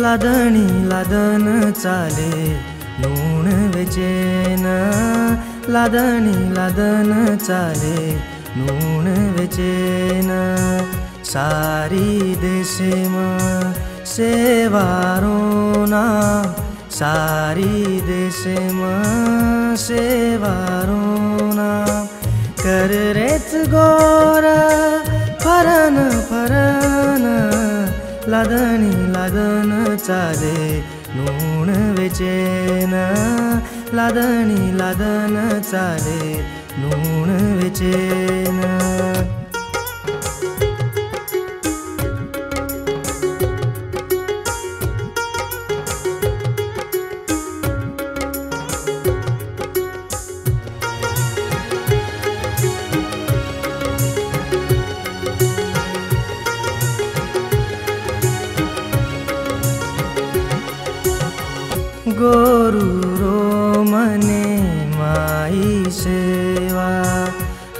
लादणी Laden चाले नून वेचेन, लादणी Laden चाले नून वेचेन। सारी देशमा सेवारोना, सारी देशमा सेवारोना। कर रेच गोर फरन फरन, लादणी लादन चाले नून वेचेन, लादणी लादन चाले नून वेचेन। गोरु रो मने माई सेवा,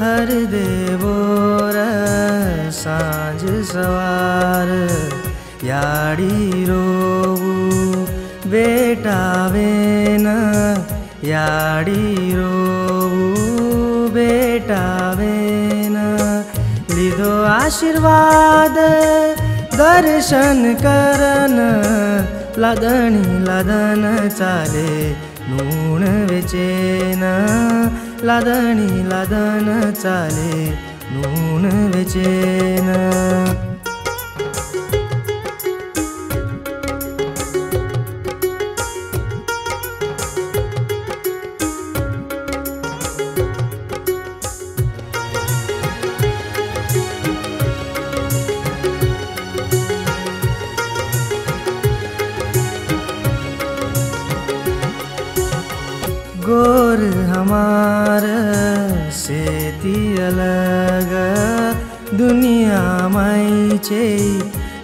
हर देवोर सांझ सवार। याड़ी रोवू बेटा वेन, याड़ी रोवू बेटा वेन। लिधो आशीर्वाद दर्शन करन, लादणी लादन चाले नून वेचेन, लादणी लादन चाले नून वेचेन। गोर हमार सेती अलग, दुनिया माई चे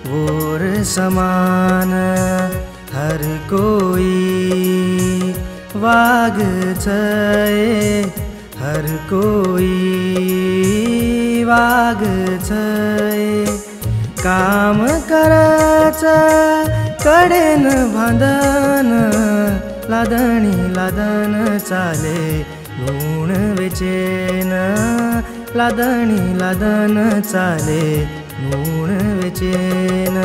गोर समान। हर कोई वाग छे, हर कोई वाग छे। काम करच कडेन बांधन, लादणी लादन चाले नून वेचेन, लादणी लादन चाले नून वेचेन।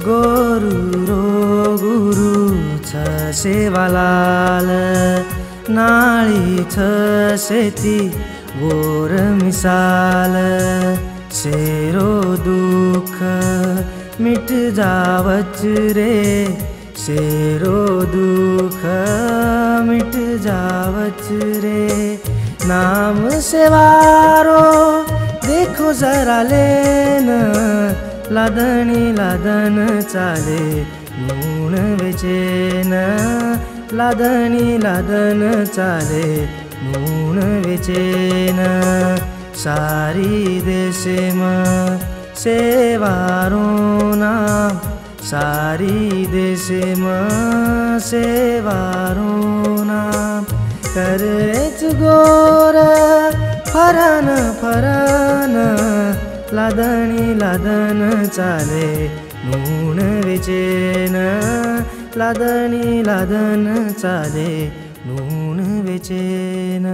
गोरु रो गुरु छ सेवालाल, नाळी छ सेती गोर मिसाल। सेरो दुख मिट जावच रे, सेरो दुख मिट जावच रे। नाम सेवारो देखो जरा लेन, लादणी लादन चाले नून वेचेन, लादणी लादन चाले नून वेचेन। सारी देशमा सेवारोना, सारी देशमा सेवारोना। करेच गोर फरन फरन, लादणी लादन चाले नून वेचेन, लादणी लादन चाले नून वेचेन।